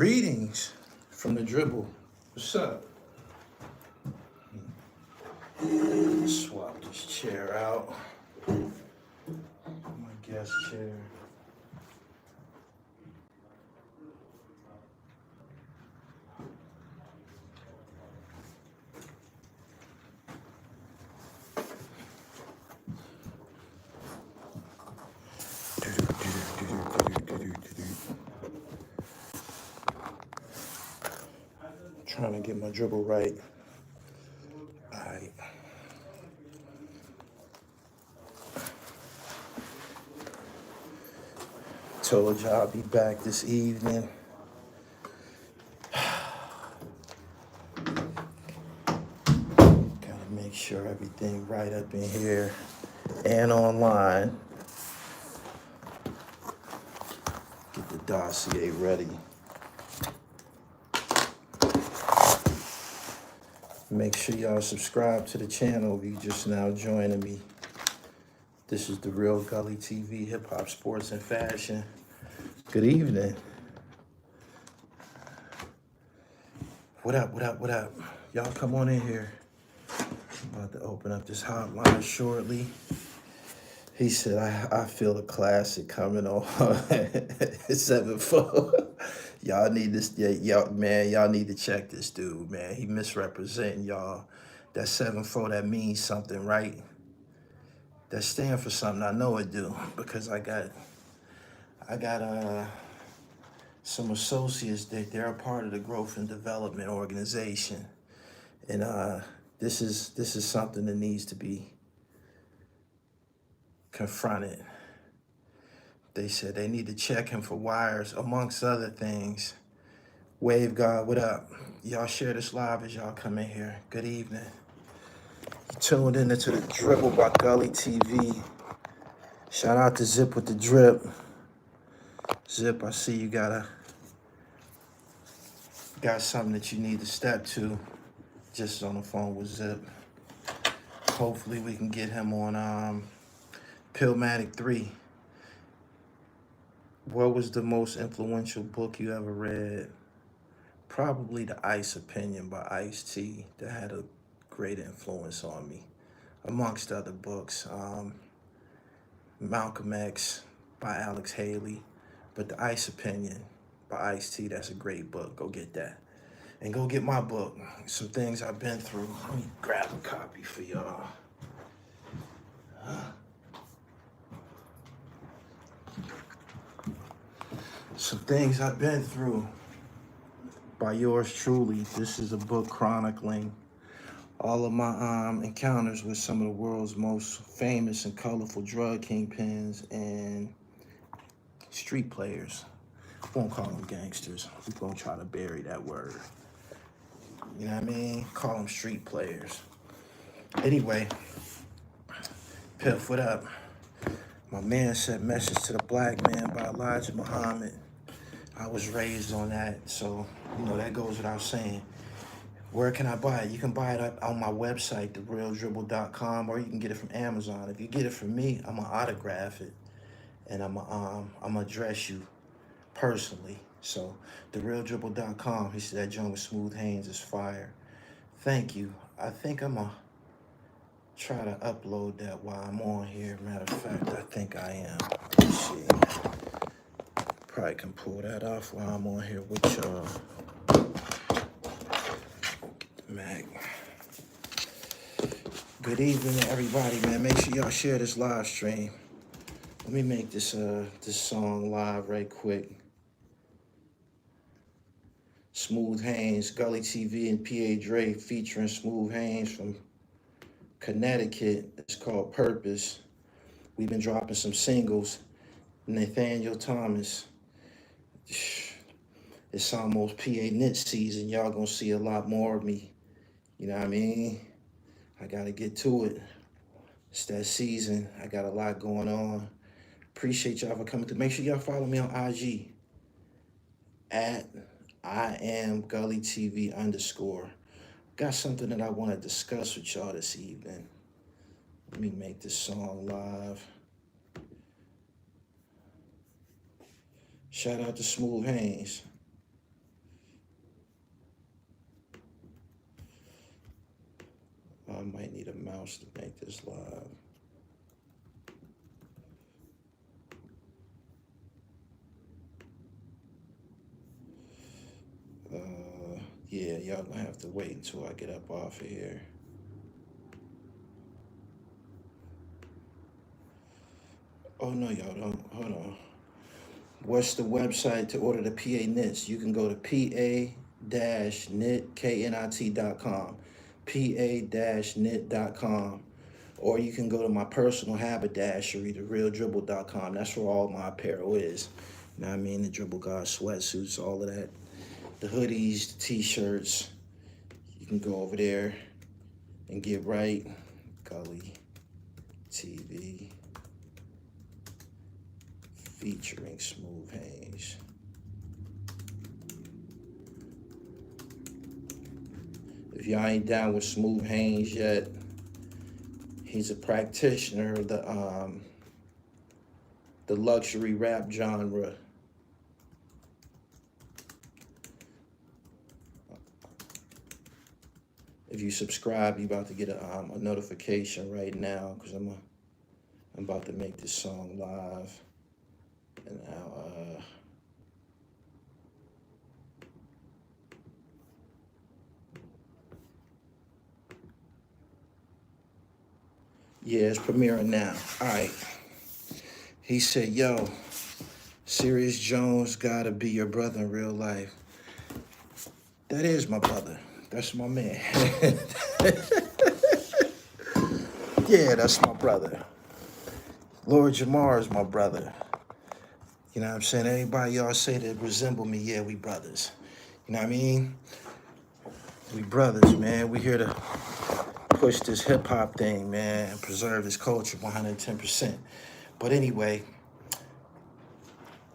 Greetings from the dribble. What's up? Swap this chair out. My guest chair. Trying to get my dribble right. All right. Told y'all I'll be back this evening. Gotta make sure everything right up in here and online. Get the dossier ready. Make sure y'all subscribe to the channel if you just now joining me. This is the Real Gully TV, hip hop, sports, and fashion. Good evening. What up, what up, what up? Y'all come on in here. I'm about to open up this hotline shortly. He said, I feel the classic coming on 7-4. Y'all need this, y'all need to check this dude, man. He misrepresenting y'all. That 7-4, that means something, right? That stand for something. I know it do, because I got some associates that they're a part of the growth and development organization. And this is something that needs to be confronted. They said they need to check him for wires, amongst other things. Wave God, what up? Y'all share this live as y'all come in here. Good evening. Tuned into the Dribble by Gully TV. Shout out to Zip with the drip. Zip, I see you got something that you need to step to. Just on the phone with Zip. Hopefully we can get him on PILLMATIC 3. What was the most influential book you ever read? Probably The Ice Opinion by Ice-T. That had a great influence on me, amongst other books. Malcolm X by Alex Haley. But The Ice Opinion by Ice-T, that's a great book. Go get that. And go get my book, Some Things I've Been Through. Let me grab a copy for y'all. Some Things I've Been Through by yours truly. This is a book chronicling all of my encounters with some of the world's most famous and colorful drug kingpins and street players. We won't call them gangsters. We're gonna try to bury that word. You know what I mean? Call them street players. Anyway, Piff, what up? My man said Message to the Black Man by Elijah Muhammad. I was raised on that, so, that goes without saying. Where can I buy it? You can buy it up on my website, therealdribble.com, or you can get it from Amazon. If you get it from me, I'm gonna autograph it, and I'm gonna address you personally. So, therealdribble.com. He said that joint with Smooth Haynes is fire. Thank you. I think I'm gonna try to upload that while I'm on here. Matter of fact, I think I am. Let's see. Probably can pull that off while I'm on here with y'all. Mac. Good evening, everybody, man. Make sure y'all share this live stream. Let me make this song live right quick. Smooth Haynes, Gully TV and PA Dre featuring Smooth Haynes from Connecticut. It's called Purpose. We've been dropping some singles. Nathaniel Thomas. It's almost PA knit season. Y'all gonna see a lot more of me. You know what I mean? I gotta get to it. It's that season. I got a lot going on. Appreciate y'all for coming through. Make sure y'all follow me on IG at IamGullyTV_. Got something that I want to discuss with y'all this evening. Let me make this song live. Shout out to Smooth Haynes. might need a mouse to make this live. Yeah, y'all gonna have to wait until I get up off of here. Oh no, y'all don't. Hold on. What's the website to order the PA knits? You can go to pa-knit.com, pa-knit.com, or you can go to my personal haberdashery, therealdribble.com. That's where all my apparel is. You know what I mean? The Dribble God sweatsuits, all of that. The hoodies, the t-shirts. You can go over there and get right. Gully TV featuring Smooth Hayes. If y'all ain't down with Smooth Hayes yet, he's a practitioner of the luxury rap genre. If you subscribe, you about to get a notification right now, because I'm about to make this song live. And now, yeah, it's premiering now. All right. He said, yo, Sirius Jones gotta be your brother in real life. That is my brother. That's my man. Yeah, that's my brother. Lord Jamar is my brother. You know what I'm saying? Anybody y'all say that resemble me, yeah, we brothers. You know what I mean? We brothers, man. We here to push this hip-hop thing, man, and preserve this culture 110%. But anyway,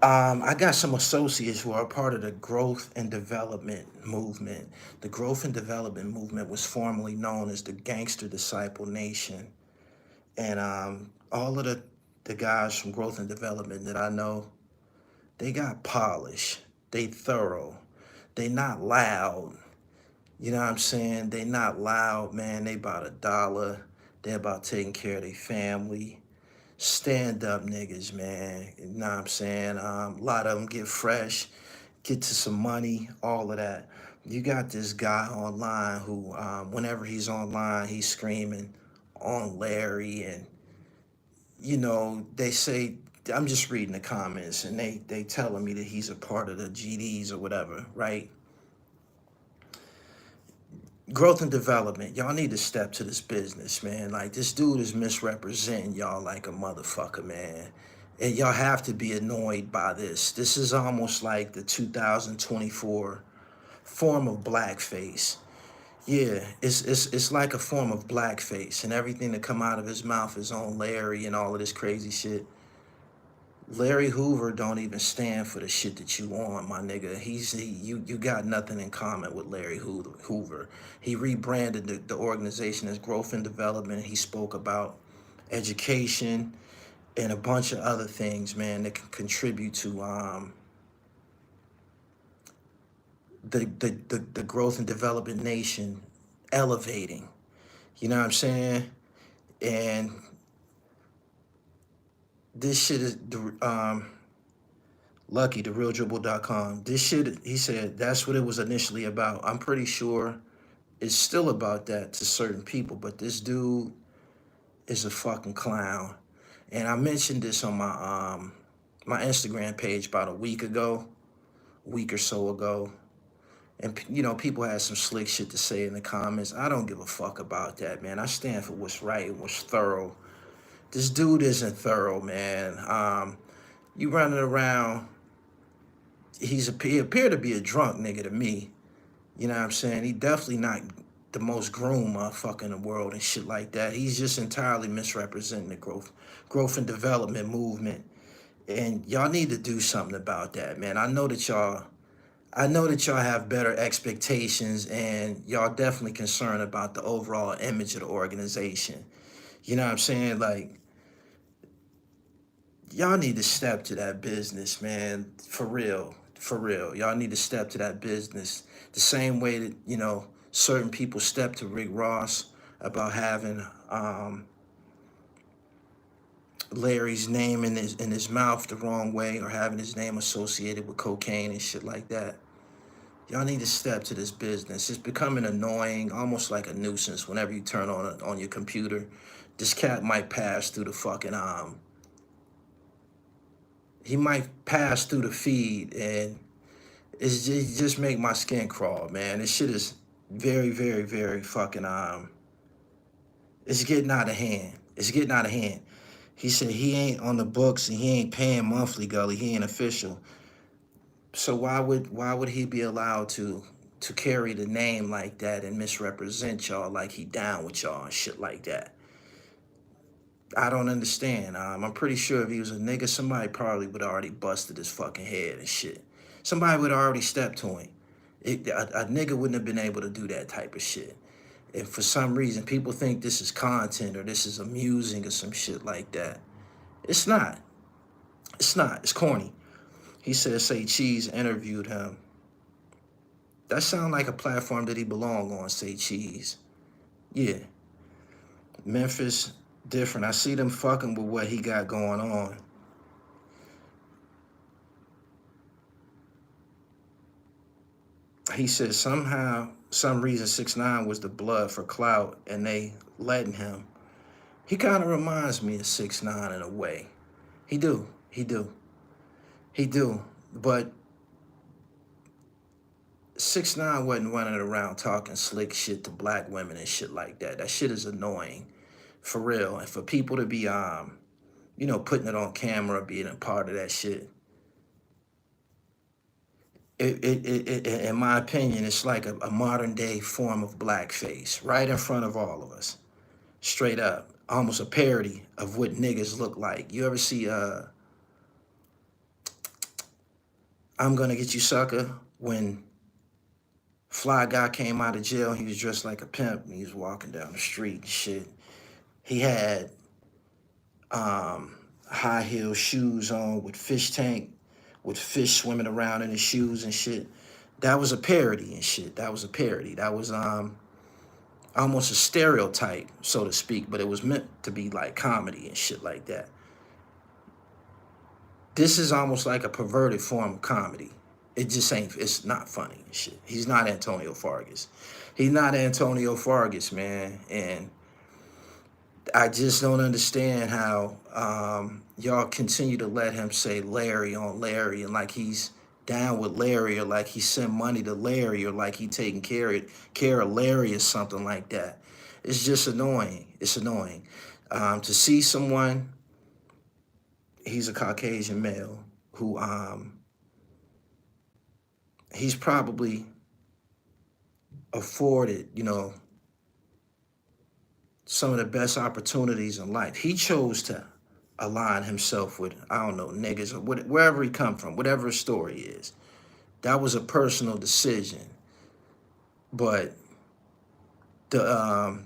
I got some associates who are part of the growth and development movement. The growth and development movement was formerly known as the Gangster Disciple Nation. And all of the guys from growth and development that I know, they got polish. They thorough. They not loud. You know what I'm saying? They not loud, man. They about a dollar. They about taking care of their family. Stand up niggas, man. You know what I'm saying? A lot of them get fresh, get to some money, all of that. You got this guy online who, whenever he's online, he's screaming on Larry, and you know, they say, I'm just reading the comments, and they telling me that he's a part of the GDs or whatever, right? Growth and development, y'all need to step to this business, man. Like, this dude is misrepresenting y'all like a motherfucker, man. And y'all have to be annoyed by this. This is almost like the 2024 form of blackface. Yeah, it's like a form of blackface, and everything that come out of his mouth is on Larry and all of this crazy shit. Larry Hoover don't even stand for the shit that you on, my nigga. You got nothing in common with Larry Hoover. He rebranded the organization as Growth and Development. He spoke about education and a bunch of other things, man, that can contribute to the growth and development nation elevating. You know what I'm saying? And this shit is Lucky, therealdribble.com. This shit, he said, that's what it was initially about. I'm pretty sure it's still about that to certain people, but this dude is a fucking clown. And I mentioned this on my Instagram page about a week or so ago. And, you know, people had some slick shit to say in the comments. I don't give a fuck about that, man. I stand for what's right and what's thorough. This dude isn't thorough, man. You running around, he appeared to be a drunk nigga to me. You know what I'm saying? He definitely not the most groomed motherfucker in the world and shit like that. He's just entirely misrepresenting the growth and development movement. And y'all need to do something about that, man. I know that y'all have better expectations, and y'all definitely concerned about the overall image of the organization. You know what I'm saying? Like, y'all need to step to that business, man. For real. For real. Y'all need to step to that business the same way that, you know, certain people step to Rick Ross. about having Larry's name in his mouth the wrong way, or having his name associated with cocaine and shit like that. Y'all need to step to this business. It's becoming annoying, almost like a nuisance. Whenever you turn on your computer, this cat might pass through the fucking he might pass through the feed, and it just make my skin crawl, man. This shit is very, very, very fucking it's getting out of hand. It's getting out of hand. He said he ain't on the books and he ain't paying monthly, Gully. He ain't official. So why would he be allowed to carry the name like that and misrepresent y'all like he down with y'all and shit like that? I don't understand. I'm pretty sure if he was a nigga, somebody probably would already busted his fucking head and shit. Somebody would already step to him. A nigga wouldn't have been able to do that type of shit. And for some reason, people think this is content or this is amusing or some shit like that. It's not. It's not. It's corny. He said Say Cheese interviewed him. That sound like a platform that he belong on, Say Cheese. Yeah. Memphis, different. I see them fucking with what he got going on. He said somehow, some reason 6ix9ine was the blood for clout and they letting him. He kind of reminds me of 6ix9ine in a way. He do. But 6ix9ine wasn't running around talking slick shit to black women and shit like that. That shit is annoying, for real. And for people to be, putting it on camera, being a part of that shit, in my opinion, it's like a modern day form of blackface, right in front of all of us, straight up, almost a parody of what niggas look like. You ever see I'm Gonna Get You Sucker, when Fly Guy came out of jail, he was dressed like a pimp and he was walking down the street and shit. He had high heel shoes on with fish tank, with fish swimming around in his shoes and shit. That was a parody and shit. That was a parody. That was almost a stereotype, so to speak, but it was meant to be like comedy and shit like that. This is almost like a perverted form of comedy. It just ain't, it's not funny and shit. He's not Antonio Fargas. He's not Antonio Fargas, man. And I just don't understand how y'all continue to let him say Larry on Larry, and like he's down with Larry, or like he sent money to Larry, or like he taking care of Larry or something like that. It's just annoying. It's annoying. To see someone, he's a Caucasian male who he's probably afforded, some of the best opportunities in life. He chose to align himself with, I don't know, niggas, or wherever he come from, whatever his story is. That was a personal decision. But the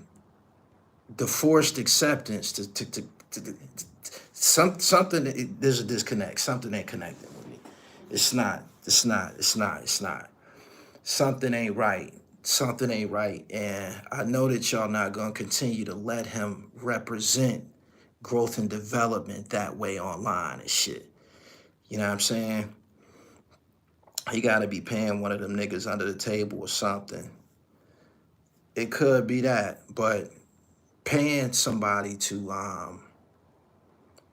forced acceptance something, there's a disconnect. Something ain't connecting with me. It's not. Something ain't right. Something ain't right. And I know that y'all not gonna continue to let him represent growth and development that way online and shit. You know what I'm saying? He gotta be paying one of them niggas under the table or something. It could be that, but paying somebody to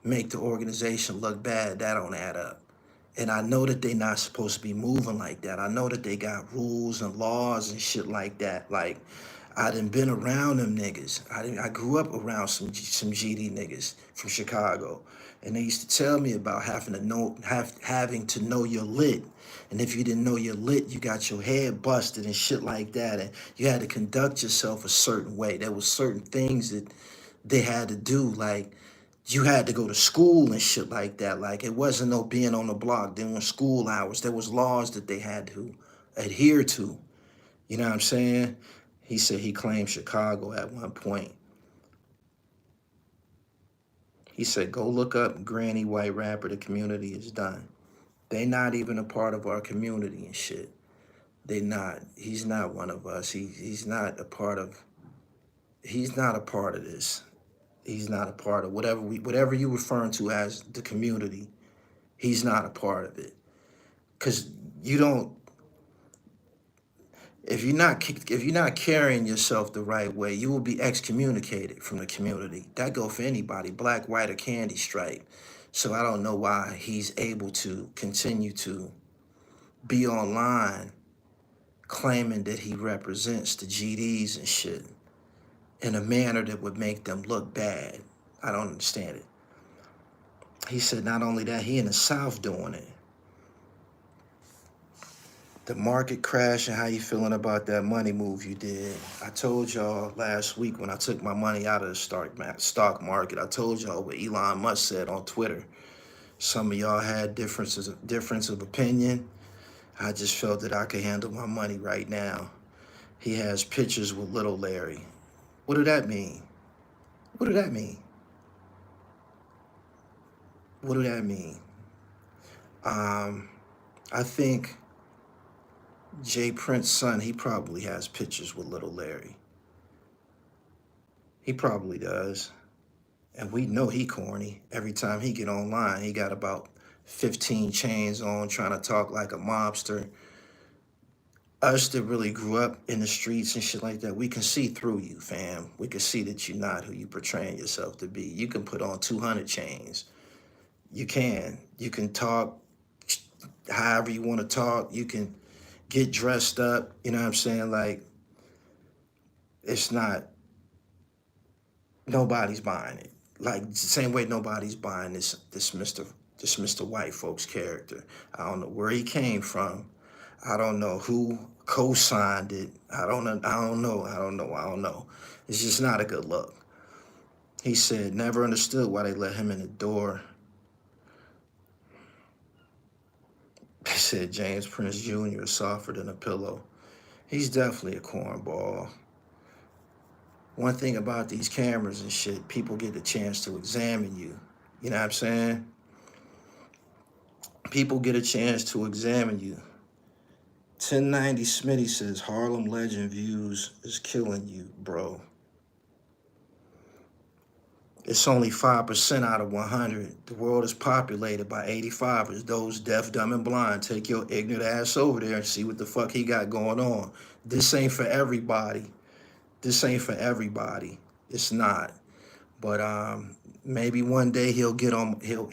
make the organization look bad, that don't add up. And I know that they not supposed to be moving like that. I know that they got rules and laws and shit like that. Like, I done been around them niggas. I grew up around some GD niggas from Chicago, and they used to tell me about having to know your lit. And if you didn't know your lit, you got your head busted and shit like that. And you had to conduct yourself a certain way. There was certain things that they had to do, like you had to go to school and shit like that. Like, it wasn't no being on the block doing school hours. There was laws that they had to adhere to. You know what I'm saying? He said he claimed Chicago at one point. He said, go look up Granny White Rapper, the community is done. They not even a part of our community and shit. They not. He's not one of us. He's not a part of He's not a part of this. He's not a part of whatever you referring to as the community. He's not a part of it. Cause you don't if you're not carrying yourself the right way, you will be excommunicated from the community. That go for anybody, black, white, or candy stripe. So I don't know why he's able to continue to be online claiming that he represents the GDs and shit in a manner that would make them look bad. I don't understand it. He said not only that, he in the South doing it. The market crash and how you feeling about that money move you did. I told y'all last week when I took my money out of the stock market, I told y'all what Elon Musk said on Twitter. Some of y'all had difference of opinion. I just felt that I could handle my money right now. He has pictures with little Larry. What did that mean? What did that mean? What did that mean? I think Jay Prince's son, he probably has pictures with little Larry. He probably does. And we know he corny. Every time he get online, he got about 15 chains on, trying to talk like a mobster. Us that really grew up in the streets and shit like that, we can see through you, fam. We can see that you're not who you portraying yourself to be. You can put on 200 chains. You can. You can talk however you want to talk. You can get dressed up. You know what I'm saying? Like, it's not, nobody's buying it. Like, the same way nobody's buying this Mr. Whyte Folks character. I don't know where he came from. I don't know who co-signed it. I don't know. It's just not a good look. He said, never understood why they let him in the door. They said James Prince Jr. is softer than a pillow. He's definitely a cornball. One thing about these cameras and shit, people get the chance to examine you. You know what I'm saying? People get a chance to examine you. 1090 Smitty says, Harlem Legend views is killing you, bro. It's only 5% out of 100. The world is populated by 85ers, those deaf, dumb, and blind. Take your ignorant ass over there and see what the fuck he got going on. This ain't for everybody. This ain't for everybody. It's not. But maybe one day he'll get on he'll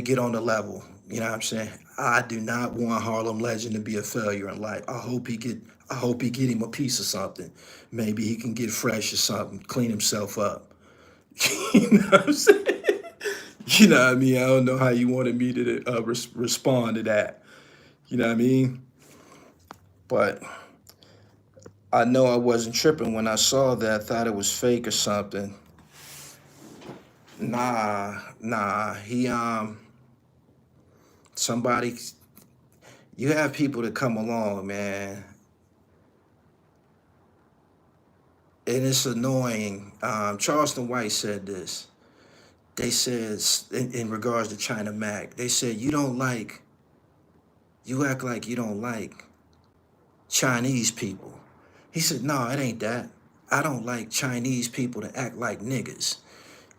get on the level. You know what I'm saying? I do not want Harlem Legend to be a failure in life. I hope he get him a piece of something. Maybe he can get fresh or something, clean himself up. You know what I'm saying? You know what I mean? I don't know how you wanted me to respond to that. You know what I mean? But I know I wasn't tripping when I saw that. I thought it was fake or something. Nah. He somebody, you have people that come along, man, and it's annoying. Charleston White said this. They said, in regards to China Mac, they said, you act like you don't like Chinese people. He said, no, it ain't that. I don't like Chinese people to act like niggas.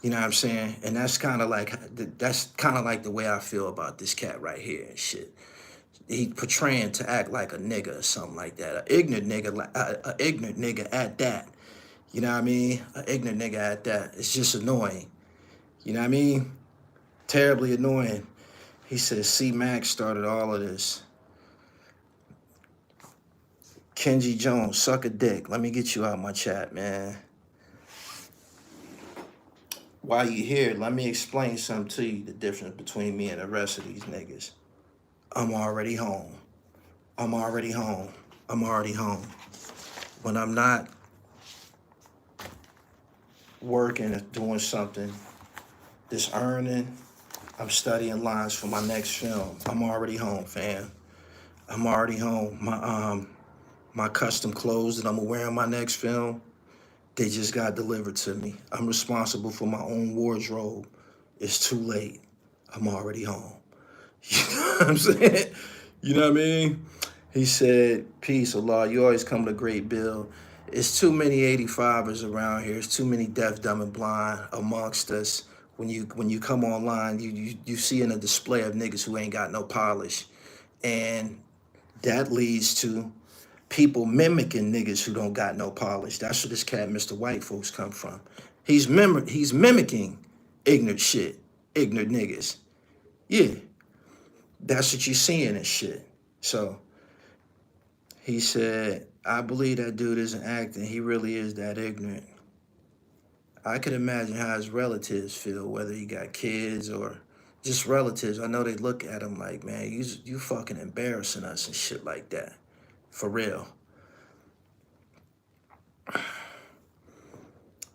You know what I'm saying? And that's kind of like the way I feel about this cat right here and shit. He portraying to act like a nigga or something like that. An ignorant nigga at that. You know what I mean? An ignorant nigga at that. It's just annoying. You know what I mean? Terribly annoying. He says C-Mac started all of this. Kenji Jones, suck a dick. Let me get you out my chat, man. While you here, let me explain something to you, the difference between me and the rest of these niggas. I'm already home. When I'm not working or doing something that's earning, I'm studying lines for my next film. I'm already home, fam. I'm already home. My custom clothes that I'm gonna wear in my next film, they just got delivered to me. I'm responsible for my own wardrobe. It's too late. I'm already home. You know what I'm saying? You know what I mean? He said, peace, Allah, you always come with a great bill. It's too many 85ers around here. It's too many deaf, dumb, and blind amongst us. When you come online, you see in a display of niggas who ain't got no polish, and that leads to people mimicking niggas who don't got no polish. That's where this cat, Mr. Whyte Folks, come from. He's mimicking ignorant shit, ignorant niggas. Yeah, that's what you seeing and shit. So he said, I believe that dude isn't acting. He really is that ignorant. I could imagine how his relatives feel, whether he got kids or just relatives. I know they look at him like, man, you fucking embarrassing us and shit like that. For real.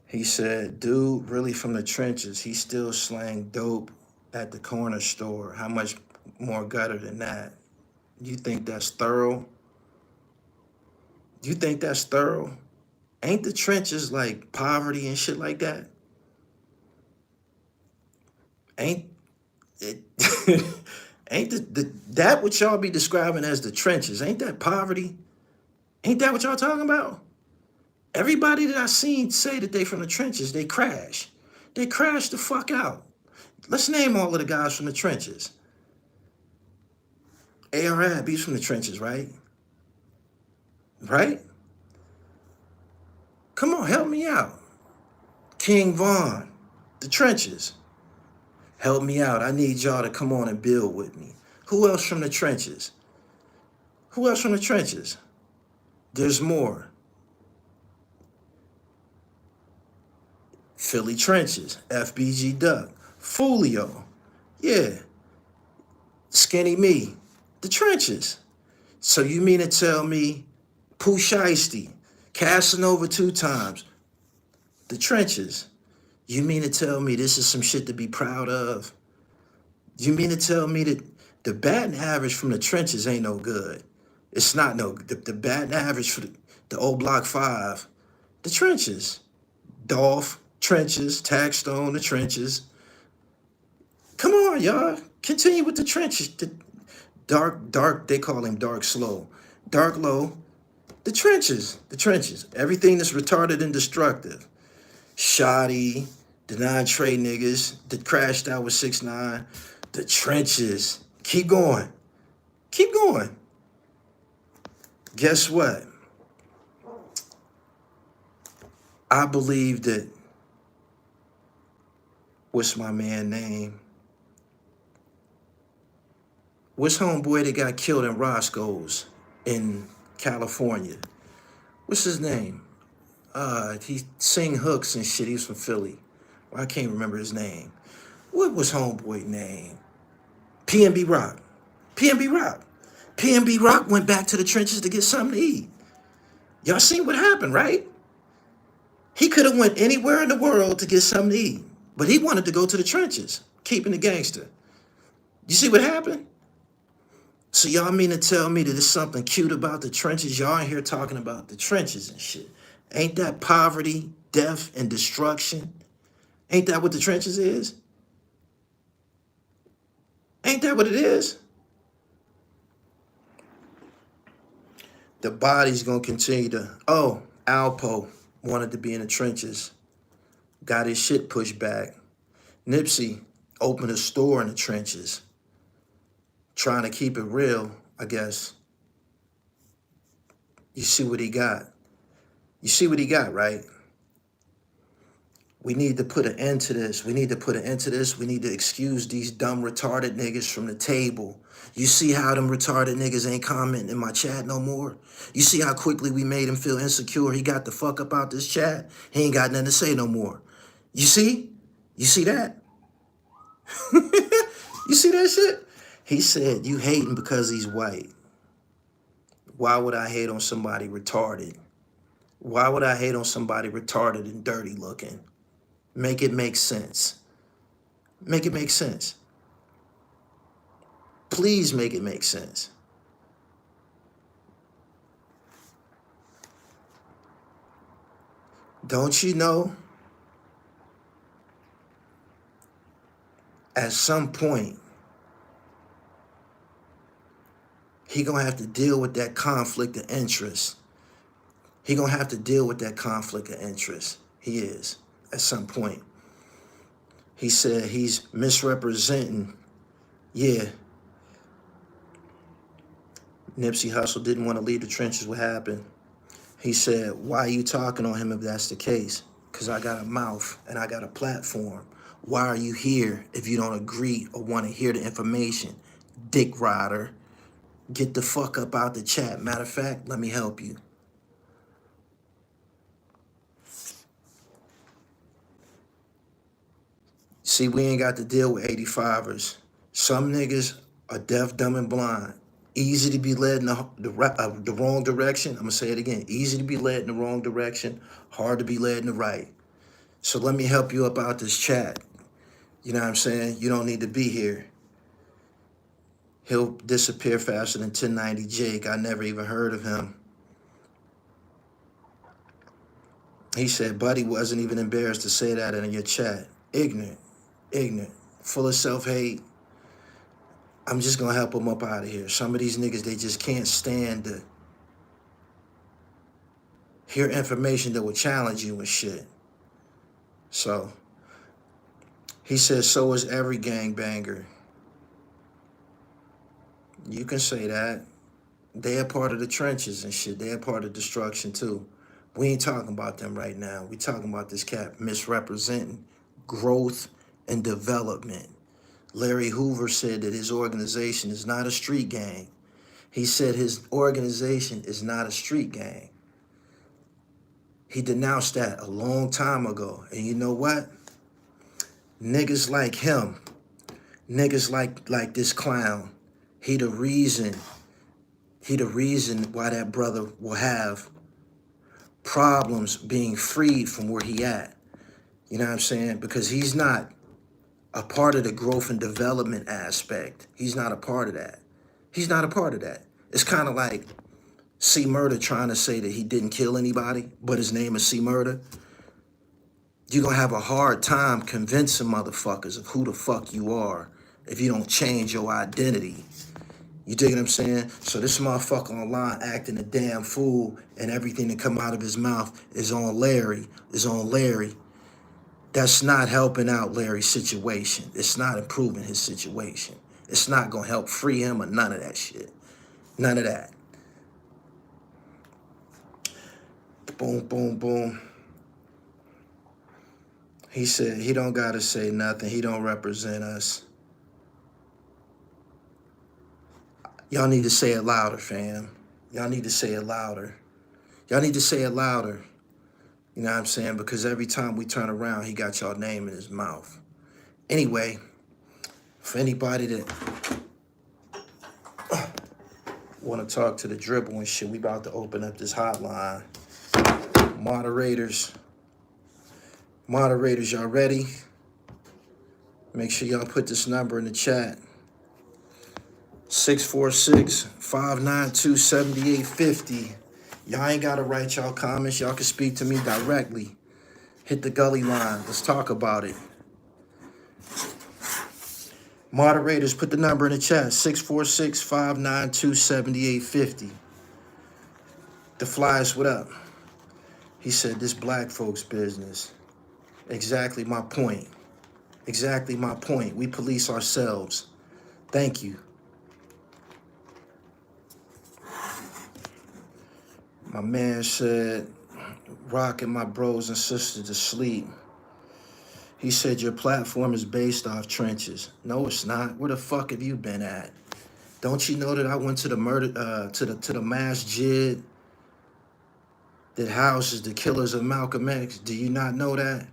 He said, dude, really from the trenches. He still slang dope at the corner store. How much more gutter than that? You think that's thorough? You think that's thorough? Ain't the trenches like poverty and shit like that? Ain't it? Ain't that what y'all be describing as the trenches? Ain't that poverty? Ain't that what y'all talking about? Everybody that I seen say that they from the trenches, they crash. They crash the fuck out. Let's name all of the guys from the trenches. Arab, he's from the trenches, right? Right? Come on, help me out. King Von, the trenches. Help me out. I need y'all to come on and build with me. Who else from the trenches? Who else from the trenches? There's more. Philly Trenches, FBG Duck, Fulio, yeah, Skinny Me, the trenches. So you mean to tell me Pooh Shiesty, Casanova 2 times, the trenches. You mean to tell me this is some shit to be proud of? You mean to tell me that the batting average from the trenches ain't no good? It's not no, the batting average for the old Block 5, the trenches. Dolph, trenches, Taxstone, the trenches. Come on, y'all. Continue with the trenches. The dark, they call him Dark Slow. Dark Low, the trenches. Everything that's retarded and destructive. Shoddy, the non-trade niggas that crashed out with 6ix9ine, the trenches. Keep going. Keep going. Guess what? I believe that, what's my man name? What's homeboy that got killed in Roscoe's in California? What's his name? He sing hooks and shit. He's from Philly. Well, I can't remember his name. What was homeboy name? PNB Rock. PNB Rock. PNB Rock went back to the trenches to get something to eat. Y'all seen what happened, right? He could have went anywhere in the world to get something to eat, but he wanted to go to the trenches, keeping the gangster. You see what happened? So y'all mean to tell me that there's something cute about the trenches? Y'all in here talking about the trenches and shit. Ain't that poverty, death, and destruction? Ain't that what the trenches is? Ain't that what it is? The body's gonna continue to, Alpo wanted to be in the trenches, got his shit pushed back. Nipsey opened a store in the trenches, trying to keep it real, I guess. You see what he got. You see what he got, right? We need to put an end to this. We need to excuse these dumb, retarded niggas from the table. You see how them retarded niggas ain't commenting in my chat no more? You see how quickly we made him feel insecure? He got the fuck up out this chat. He ain't got nothing to say no more. You see? You see that? You see that shit? He said, you hating because he's white. Why would I hate on somebody retarded? Why would I hate on somebody retarded and dirty looking? Make it make sense. Make it make sense. Please make it make sense. Don't you know? At some point, he gonna have to deal with that conflict of interest. He gonna have to deal with that conflict of interest. He is, at some point. He said he's misrepresenting. Yeah, Nipsey Hussle didn't want to leave the trenches. What happened? He said, why are you talking on him if that's the case? Because I got a mouth and I got a platform. Why are you here if you don't agree or want to hear the information? Dick rider, get the fuck up out the chat. Matter of fact, let me help you. See, we ain't got to deal with 85ers. Some niggas are deaf, dumb, and blind. Easy to be led in the wrong direction. I'm going to say it again. Easy to be led in the wrong direction. Hard to be led in the right. So let me help you up out this chat. You know what I'm saying? You don't need to be here. He'll disappear faster than 1090 Jake. I never even heard of him. He said, Buddy wasn't even embarrassed to say that in your chat. Ignorant, full of self-hate. I'm just going to help him up out of here. Some of these niggas, they just can't stand to hear information that will challenge you and shit. So, he says, so is every gangbanger. You can say that. They are part of the trenches and shit. They are part of destruction too. We ain't talking about them right now. We talking about this cat misrepresenting growth and development. Larry Hoover said that his organization is not a street gang. He said his organization is not a street gang. He denounced that a long time ago. And you know what? Niggas like him, niggas like this clown, he the reason why that brother will have problems being freed from where he at. You know what I'm saying? Because he's not a part of the growth and development aspect. He's not a part of that. He's not a part of that. It's kind of like C Murder trying to say that he didn't kill anybody, but his name is C Murder. You're going to have a hard time convincing motherfuckers of who the fuck you are if you don't change your identity. You dig what I'm saying? So this motherfucker online acting a damn fool and everything that come out of his mouth is on Larry, That's not helping out Larry's situation. It's not improving his situation. It's not going to help free him or none of that shit. None of that. Boom, boom, boom. He said he don't got to say nothing. He don't represent us. Y'all need to say it louder, fam. Y'all need to say it louder. Y'all need to say it louder. You know what I'm saying? Because every time we turn around, he got y'all name in his mouth. Anyway, for anybody that want to talk to the dribble and shit, we about to open up this hotline. Moderators, y'all ready? Make sure y'all put this number in the chat. 646-592-7850. Y'all ain't got to write y'all comments. Y'all can speak to me directly. Hit the Gully line. Let's talk about it. Moderators, put the number in the chat. 646-592-7850. The Flyers, what up? He said, this black folks business. Exactly my point. Exactly my point. We police ourselves. Thank you. My man said, rocking my bros and sisters to sleep. He said, your platform is based off trenches. No, it's not. Where the fuck have you been at? Don't you know that I went to the to the masjid that houses the killers of Malcolm X? Do you not know that?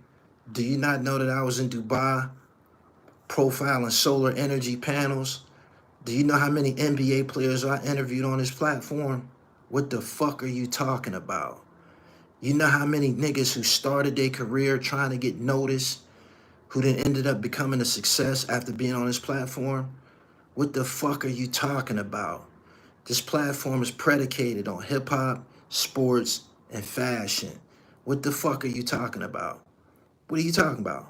Do you not know that I was in Dubai profiling solar energy panels? Do you know how many NBA players I interviewed on this platform? What the fuck are you talking about? You know how many niggas who started their career trying to get noticed, who then ended up becoming a success after being on this platform? What the fuck are you talking about? This platform is predicated on hip-hop, sports, and fashion. What the fuck are you talking about? What are you talking about?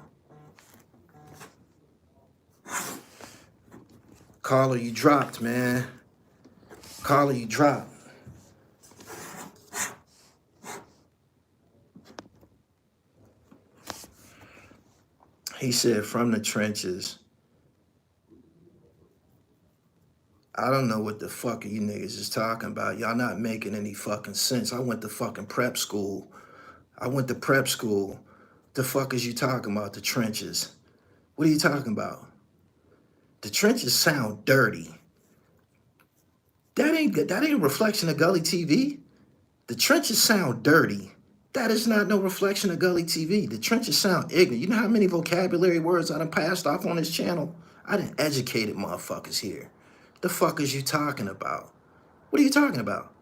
Caller, you dropped, man. Caller, you dropped. He said, from the trenches. I don't know what the fuck you niggas is talking about. Y'all not making any fucking sense. I went to fucking prep school. The fuck is you talking about? The trenches. What are you talking about? The trenches sound dirty. That ain't a reflection of Gully TV. The trenches sound dirty. That is not no reflection of Gully TV. The trenches sound ignorant. You know how many vocabulary words I done passed off on this channel? I done educated motherfuckers here. The fuck is you talking about? What are you talking about?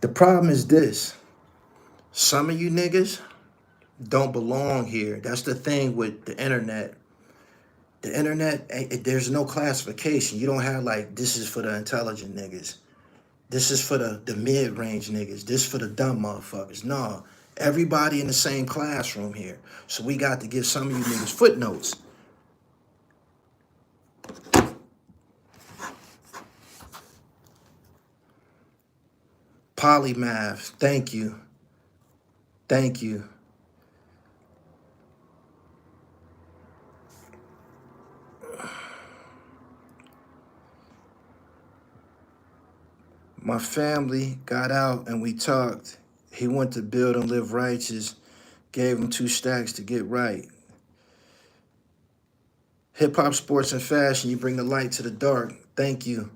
The problem is this. Some of you niggas don't belong here. That's the thing with the internet. The internet, there's no classification. You don't have like, this is for the intelligent niggas. This is for the mid-range niggas. This for the dumb motherfuckers. No, everybody in the same classroom here. So we got to give some of you niggas footnotes. Polymath, thank you. Thank you. My family got out and we talked. He went to build and live righteous. Gave him 2 stacks to get right. Hip hop, sports, and fashion. You bring the light to the dark. Thank you.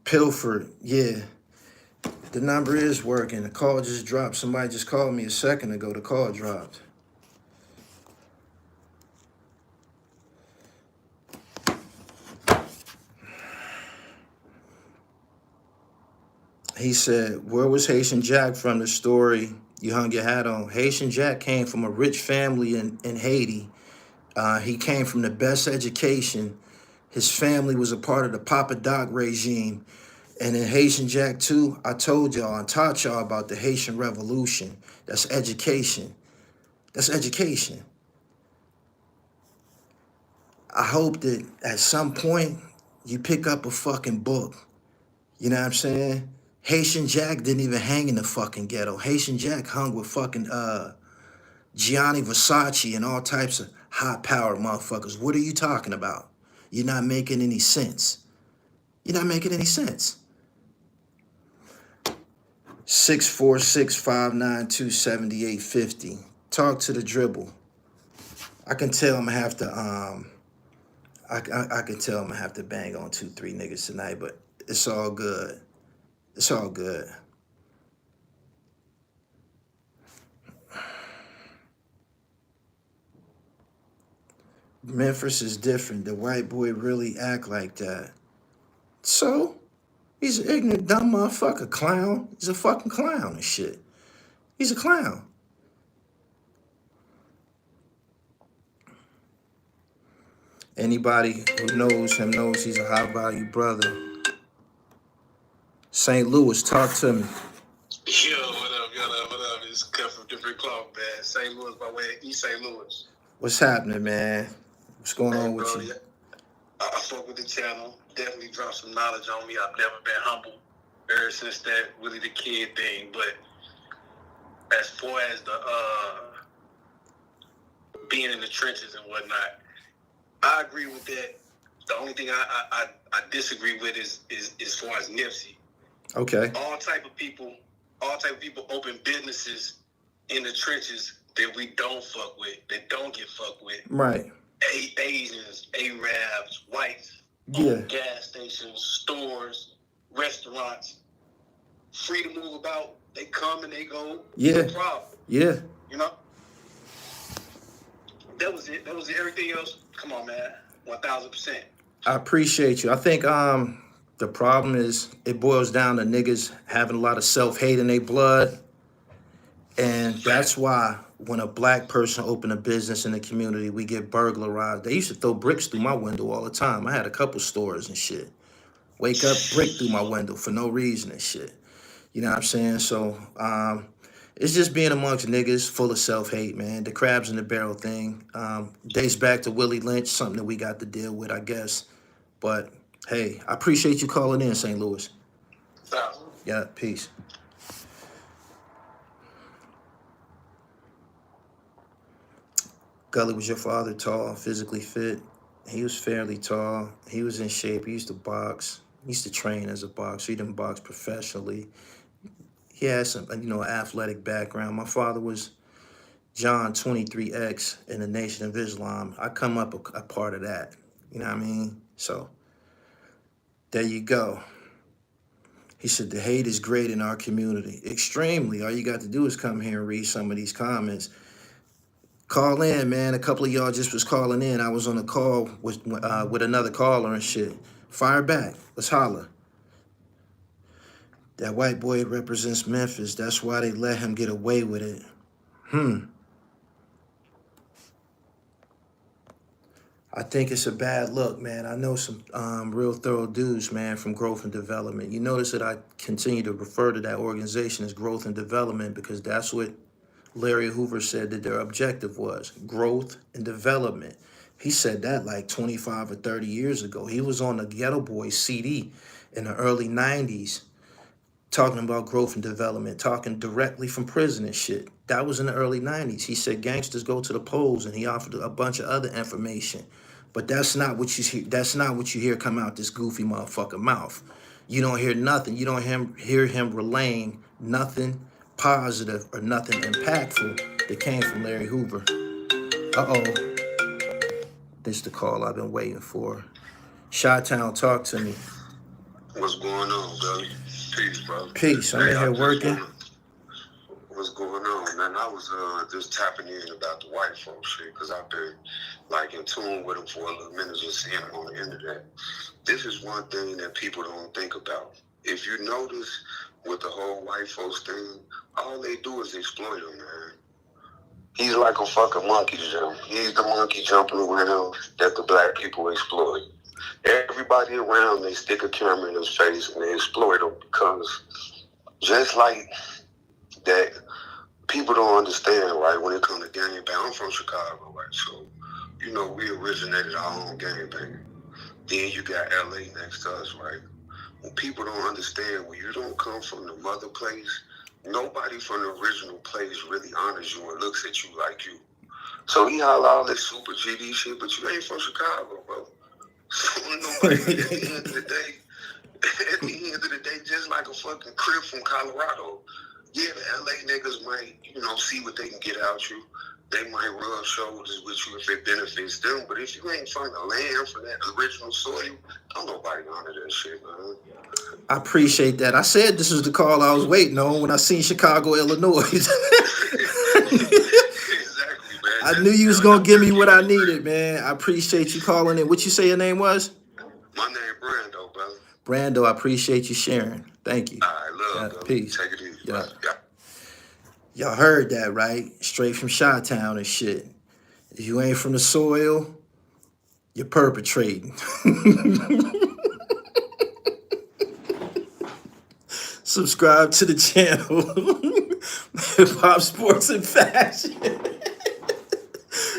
Pilford, yeah. The number is working. The call just dropped. Somebody just called me a second ago. The call dropped. He said, where was Haitian Jack from the story you hung your hat on? Haitian Jack came from a rich family in Haiti. He came from the best education. His family was a part of the Papa Doc regime. And in Haitian Jack too, I told y'all and taught y'all about the Haitian Revolution. That's education. That's education. I hope that at some point you pick up a fucking book. You know what I'm saying? Haitian Jack didn't even hang in the fucking ghetto. Haitian Jack hung with fucking Gianni Versace and all types of hot power motherfuckers. What are you talking about? You're not making any sense. You're not making any sense. 646-592-7850. Talk to the dribble. I can tell I'm gonna have to I can tell I'm gonna have to bang on 2-3 niggas tonight, but it's all good. It's all good. Memphis is different. The white boy really act like that. So, he's an ignorant, dumb motherfucker, clown. He's a fucking clown and shit. He's a clown. Anybody who knows him knows he's a high-value brother. St. Louis, talk to me. Yo, what up? It's cut from different cloth, man. St. Louis by way of East St. Louis. What's happening, man? What's going on with you? I fuck with the channel. Definitely dropped some knowledge on me. I've never been humble ever since that Willie the Kid thing. But as far as the being in the trenches and whatnot, I agree with that. The only thing I disagree with is as far as Nipsey. Okay. All type of people open businesses in the trenches that we don't fuck with, that don't get fucked with. Right. Asians, Arabs, whites, yeah. Gas stations, stores, restaurants, free to move about. They come and they go. Yeah. No problem. Yeah. You know? That was it. Everything else, come on, man. 1,000%. I appreciate you. I think the problem is it boils down to niggas having a lot of self-hate in their blood. And that's why when a black person open a business in the community, we get burglarized. They used to throw bricks through my window all the time. I had a couple stores and shit. Wake up, brick through my window for no reason and shit. You know what I'm saying? So it's just being amongst niggas full of self-hate, man. The crabs in the barrel thing dates back to Willie Lynch, something that we got to deal with, I guess. But, hey, I appreciate you calling in, St. Louis. Yeah, peace. Gully, was your father tall, physically fit? He was fairly tall. He was in shape. He used to box. He used to train as a boxer. He didn't box professionally. He had some, athletic background. My father was John 23X in the Nation of Islam. I come up a part of that. You know what I mean? So there you go. He said, the hate is great in our community. Extremely. All you got to do is come here and read some of these comments. Call in, man. A couple of y'all just was calling in. I was on a call with another caller and shit. Fire back. Let's holler. That white boy represents Memphis. That's why they let him get away with it. I think it's a bad look, man. I know some real thorough dudes, man, from Growth and Development. You notice that I continue to refer to that organization as Growth and Development because that's what Larry Hoover said that their objective was, growth and development. He said that like 25 or 30 years ago. He was on the Ghetto Boys CD in the early 90s talking about growth and development, talking directly from prison and shit. That was in the early 90s. He said gangsters go to the polls, and he offered a bunch of other information. But that's not what you hear. That's not what you hear come out this goofy motherfucker mouth. You don't hear nothing. You don't hear him relaying nothing positive or nothing impactful that came from Larry Hoover. Uh-oh. This is the call I've been waiting for. Chi-Town, talk to me. What's going on, Gully? Peace, bro. Peace. I'm in here working. What's going on, man? I was just tapping in about the white folks shit because I've been like in tune with them for a little minute, just seeing them on the internet. This is one thing that people don't think about. If you notice with the whole white folks thing, all they do is exploit them, man. He's like a fucking monkey jump. He's the monkey jumping around that the black people exploit. Everybody around, they stick a camera in his face and they exploit him because just like that, people don't understand, right, when it comes to gang bang. I'm from Chicago, right? So, we originated our own gang bang. Then you got LA next to us, right? When people don't understand, when you don't come from the mother place, nobody from the original place really honors you and looks at you like you. So he holler all this super GD shit, but you ain't from Chicago, bro. So nobody, at the end of the day, just like a fucking crib from Colorado, yeah, the LA niggas might, see what they can get out you. They might rub shoulders with you if it benefits them. But if you ain't from the land, from that original soil, don't nobody honor that shit, man. I appreciate that. I said this was the call I was waiting on when I seen Chicago, Illinois. Exactly, man. I knew you was gonna give me what I needed, man. I appreciate you calling in. What you say your name was? My name Brando, brother. Brando, I appreciate you sharing. Thank you. All right, love, peace. Take it easy. Yeah. Y'all heard that, right? Straight from Chi-Town and shit. If you ain't from the soil, you're perpetrating. Subscribe to the channel. Hip Hop, Sports, and Fashion.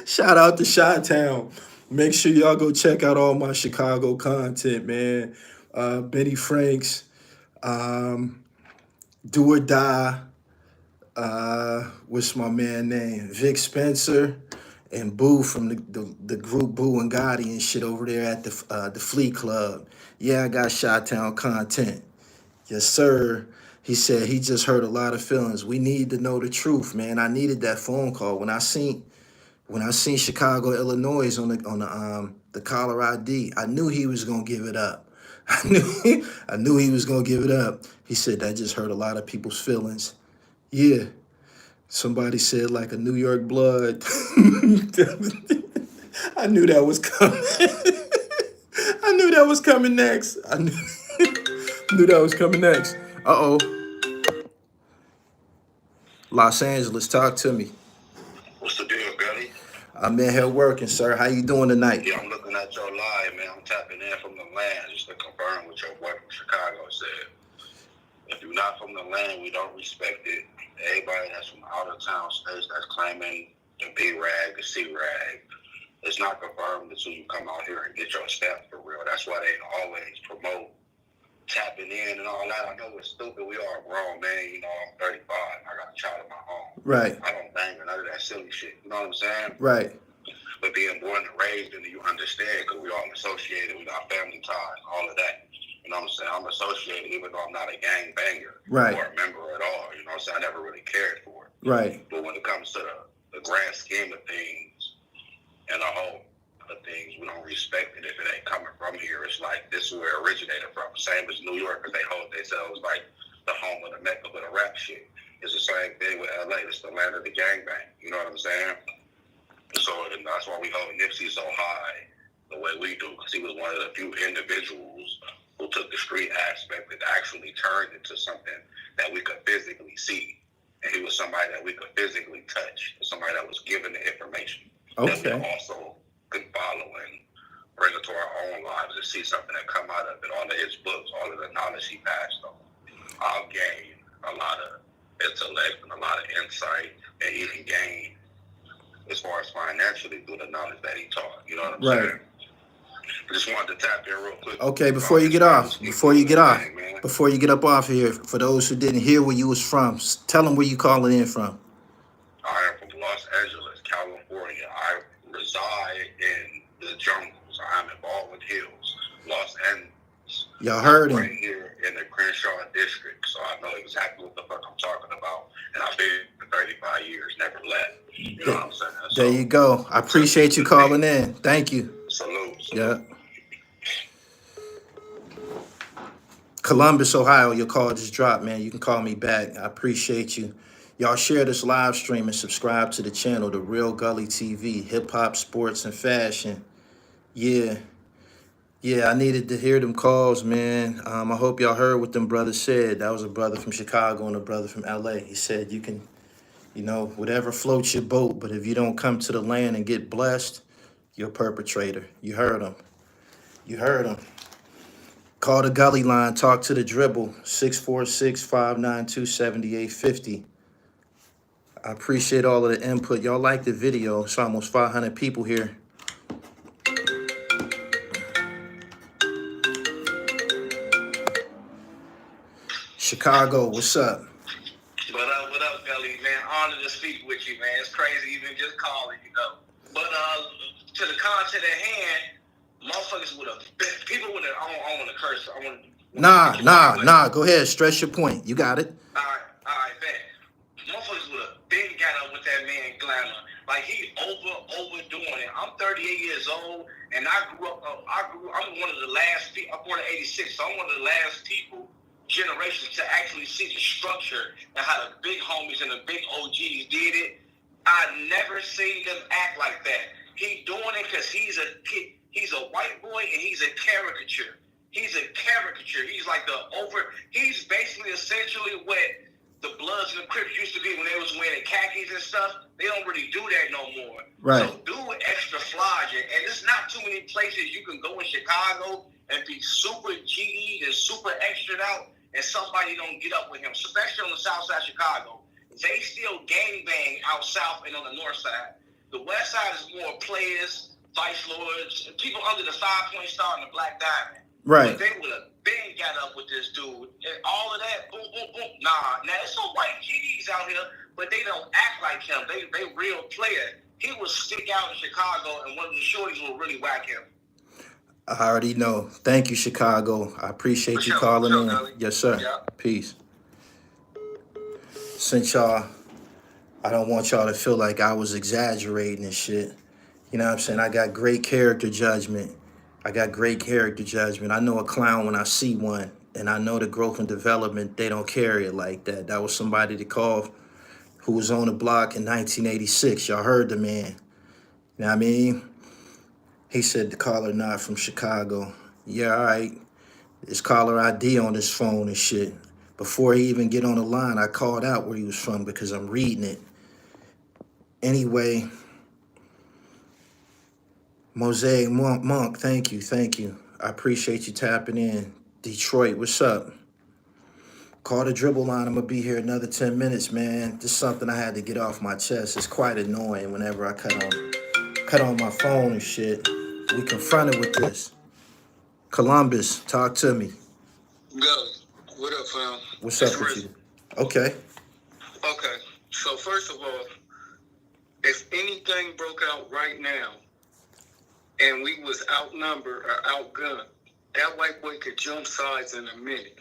Shout out to Chi-Town. Make sure y'all go check out all my Chicago content, man. Benny Franks, Do or Die. What's my man name? Vic Spencer and Boo from the group Boo and Gotti and shit over there at the Fleet Club. Yeah, I got Chi-Town content. Yes, sir. He said he just hurt a lot of feelings. We need to know the truth, man. I needed that phone call when I seen Chicago, Illinois on the caller ID. I knew he was gonna give it up. I knew he was gonna give it up. He said that just hurt a lot of people's feelings. Yeah. Somebody said like a New York blood. I knew that was coming. I knew that was coming next. I knew that was coming next. Uh-oh. Los Angeles, talk to me. What's the deal, Gully? I'm in here working, sir. How you doing tonight? Yeah, I'm looking at your live, man. I'm tapping in from the land just to confirm what your boy from Chicago said. If you're not from the land, we don't respect it. Everybody that's from out of town states that's claiming the B rag, the C rag, it's not confirmed until you come out here and get your stamp for real. That's why they always promote tapping in and all that. I know it's stupid. We are grown, man. You know, I'm 35. I got a child of my own. Right. I don't bang or none of that silly shit. You know what I'm saying? Right. But being born and raised, and you understand, because we all associated with our family ties, all of that. You know what I'm saying? I'm associated, even though I'm not a gang banger Right. or a member at all. You know what I'm saying? I never really cared for it. Right. But when it comes to the grand scheme of things and the whole of things, we don't respect it if it ain't coming from here. It's like this is where it originated from. Same as New York, because they hold themselves like the home of the Mecca for the rap shit. It's the same thing with LA. It's the land of the gangbang. You know what I'm saying? So and that's why we hold Nipsey so high the way we do, because he was one of the few individuals who took the street aspect and actually turned into something that we could physically see. And he was somebody that we could physically touch, somebody that was given the information that we also could follow and bring it to our own lives and see something that come out of it. All of his books, all of the knowledge he passed on. I'll gain a lot of intellect and a lot of insight, and even gain as far as financially through the knowledge that he taught. You know what I'm saying? I just wanted to tap in real quick. Okay, before you get up off here, for those who didn't hear where you was from, tell them where you calling in from. I am from Los Angeles, California. I reside in the jungles. I'm in Baldwin Hills, Los Angeles. Y'all heard him. Right here in the Crenshaw district, so I know exactly what the fuck I'm talking about. And I've been for 35 years, never left. You know what I'm saying? So, there you go. I appreciate you calling in. Thank you. Salute. Yeah. Columbus, Ohio, your call just dropped, man. You can call me back. I appreciate you. Y'all share this live stream and subscribe to the channel, The Real Gully TV, hip hop, sports, and fashion. Yeah. Yeah, I needed to hear them calls, man. I hope y'all heard what them brothers said. That was a brother from Chicago and a brother from LA. He said you can, you know, whatever floats your boat, but if you don't come to the land and get blessed, you're a perpetrator. You heard him. You heard him. Call the Gully line, talk to the dribble, 646-592-7850. I appreciate all of the input. Y'all like the video. It's almost 500 people here. Chicago, what's up? What up, Gully, man? Honored to speak with you, man. It's crazy even just calling, you know. But to the content at hand, motherfuckers would have, people would have, I don't want to curse. Nah. Go ahead. Stress your point. You got it. All right, bet. Motherfuckers would have been got up with that man Glamour. Like, he overdoing it. I'm 38 years old, and I'm one of the last people, I'm born in 86, so I'm one of the last people, generations to actually see the structure and how the big homies and the big OGs did it. I never seen them act like that. He doing it because he's a kid. He's a white boy and he's a caricature. He's like he's basically essentially what the Bloods and the Crips used to be when they was wearing khakis and stuff. They don't really do that no more. Right. So do extra flogging. And there's not too many places you can go in Chicago and be super GE'd and super extra out and somebody don't get up with him, especially on the south side of Chicago. They still gangbang out south and on the north side. The west side is more players, vice lords, and people under the 5-point star and the black diamond. Right. But they would have been got up with this dude. And all of that, boom, boom, boom. Nah, now there's some white GDs out here, but they don't act like him. They real player. He would stick out in Chicago, and one of the shorties will really whack him. I already know. Thank you, Chicago. I appreciate you calling in. Gully. Yes, sir. Yeah. Peace. Since I don't want y'all to feel like I was exaggerating and shit. You know what I'm saying? I got great character judgment. I know a clown when I see one. And I know the growth and development, they don't carry it like that. That was somebody to call who was on the block in 1986. Y'all heard the man. You know what I mean? He said the caller not from Chicago. Yeah, all right. It's caller ID on his phone and shit. Before he even get on the line, I called out where he was from because I'm reading it. Anyway, Mosaic Monk, thank you. I appreciate you tapping in. Detroit, what's up? Call the dribble line. I'm going to be here another 10 minutes, man. This is something I had to get off my chest. It's quite annoying whenever I cut on my phone and shit. We confronted with this. Columbus, talk to me. Gully, what up, fam? What's It's up with Rizzo. you? Okay. Okay, so first of all, if anything broke out right now and we was outnumbered or outgunned, that white boy could jump sides in a minute.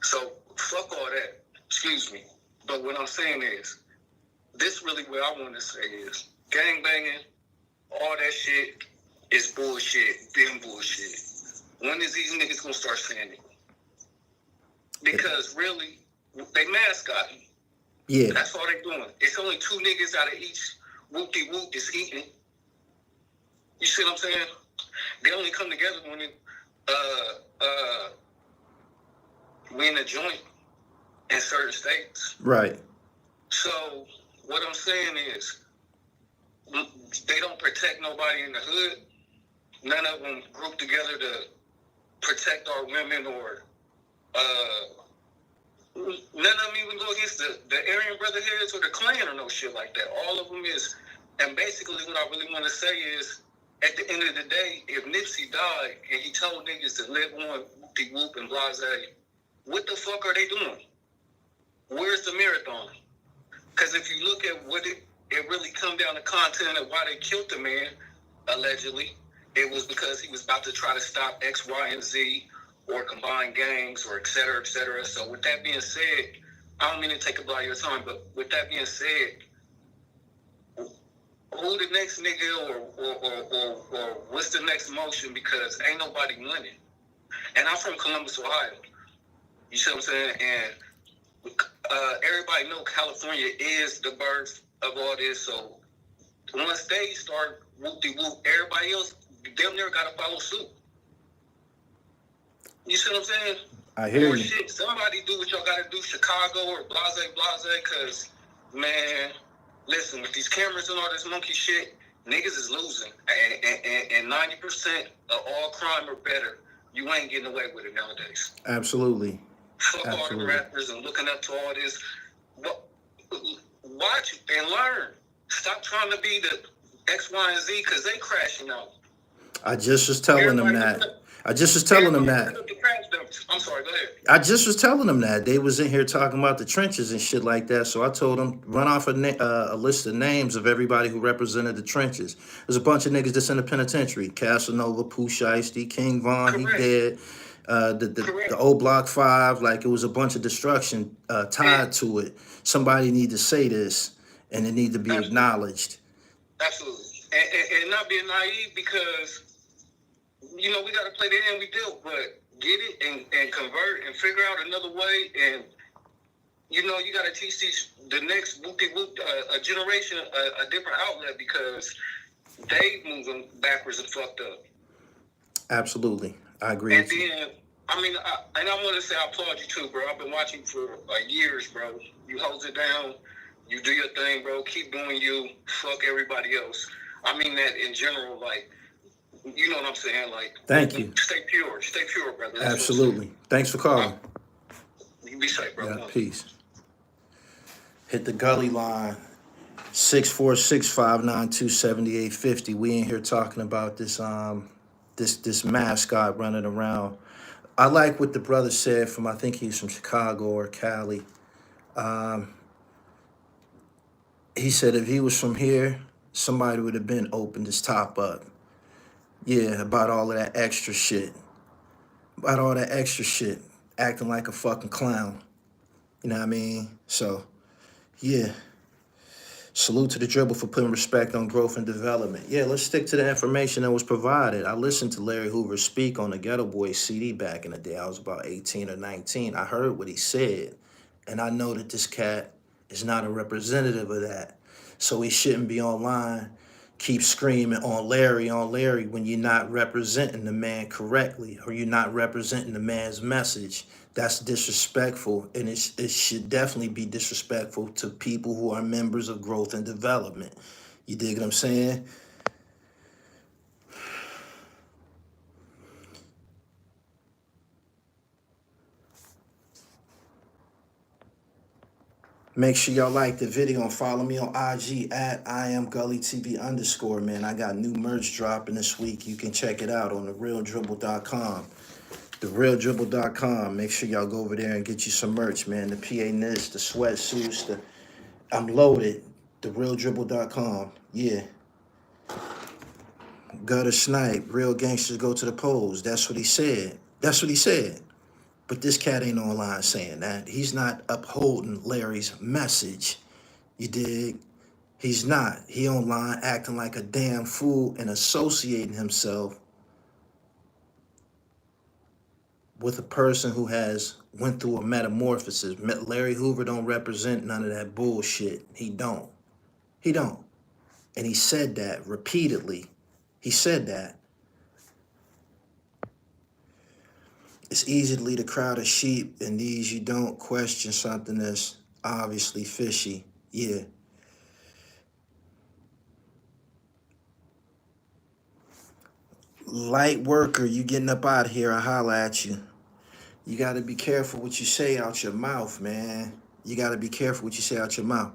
So fuck all that. Excuse me. But what I'm saying is, this really what I want to say is, gang banging, all that shit is bullshit, been bullshit. When is these niggas gonna start saying it? Because really, they mascotting. Yeah. That's all they doing. It's only 2 niggas out of each whoop-de-whoop that's eating. You see what I'm saying? They only come together when we in a joint in certain states. Right. So what I'm saying is, they don't protect nobody in the hood. None of them group together to protect our women, or none of them even go against the Aryan Brotherhoods or the Klan or no shit like that. All of them is, and basically what I really want to say is, at the end of the day, if Nipsey died and he told niggas to live on whoop-de-whoop and blase, what the fuck are they doing? Where's the marathon? Because if you look at what it really come down to content of why they killed the man, allegedly, it was because he was about to try to stop X, Y, and Z, or combine gangs, or et cetera, et cetera. So with that being said, I don't mean to take up a lot of your time, but with that being said, who the next nigga or what's the next motion? Because ain't nobody winning. And I'm from Columbus, Ohio. You see what I'm saying? And everybody know California is the birth of all this. So once they start whoop-de-whoop, everybody else, damn near got to follow suit. You see what I'm saying? I hear or you. Shit, somebody do what y'all got to do, Chicago or blase, because, man, listen, with these cameras and all this monkey shit, niggas is losing. And 90% of all crime or better, you ain't getting away with it nowadays. Absolutely. Fuck all the rappers and looking up to all this. Watch and learn. Stop trying to be the X, Y, and Z, because they crashing out. I just was telling them that. I'm sorry, go ahead. I just was telling them that. They was in here talking about the trenches and shit like that. So I told them, run off a list of names of everybody who represented the trenches. There's a bunch of niggas that's in the penitentiary. Casanova, Pooh Shiesty, King Von, Correct. he dead. The old Block 5, like it was a bunch of destruction tied to it. Somebody need to say this, and it need to be acknowledged. Absolutely. And not being naive, because, you know, we got to play the hand we dealt, but get it and convert and figure out another way. And, you know, you got to teach the next whoop-de-whoop generation a different outlet, because they moving backwards and fucked up. Absolutely. I agree and with you. then, I mean, I want to say I applaud you too, bro. I've been watching for years, bro. You hold it down. You do your thing, bro. Keep doing you. Fuck everybody else. I mean that in general, like, you know what I'm saying? Like, thank you. Stay pure, brother. That's absolutely. Thanks for calling. You be safe, bro. Yeah, peace. Hit the Gully line, 646-592-7850. We in here talking about this this mascot running around. I like what the brother said from, I think he's from Chicago or Cali. He said if he was from here, somebody would have been opened his top up. Yeah, about all of that extra shit. About all that extra shit. Acting like a fucking clown. You know what I mean? So, yeah. Salute to the Dribble for putting respect on growth and development. Yeah, let's stick to the information that was provided. I listened to Larry Hoover speak on the Ghetto Boys CD back in the day. I was about 18 or 19. I heard what he said, and I know that this cat is not a representative of that. So he shouldn't be online, keep screaming on Larry when you're not representing the man correctly, or you're not representing the man's message. That's disrespectful, and it should definitely be disrespectful to people who are members of growth and development. You dig what I'm saying? Make sure y'all like the video and follow me on IG at IamGullyTV_, man. I got new merch dropping this week. You can check it out on therealdribble.com. TheRealDribble.com. Make sure y'all go over there and get you some merch, man. The PA knits, the sweatsuits, I'm loaded. TheRealDribble.com. Yeah. Gutter Snipe. Real gangsters go to the polls. That's what he said. That's what he said. But this cat ain't online saying that. He's not upholding Larry's message. You dig? He's not. He online acting like a damn fool and associating himself with a person who has went through a metamorphosis. Larry Hoover don't represent none of that bullshit. He don't. He don't. And he said that repeatedly. He said that. It's easy to lead a crowd of sheep, and these you don't question something that's obviously fishy. Yeah. Light worker, you getting up out of here, I holler at you. You got to be careful what you say out your mouth, man. You got to be careful what you say out your mouth.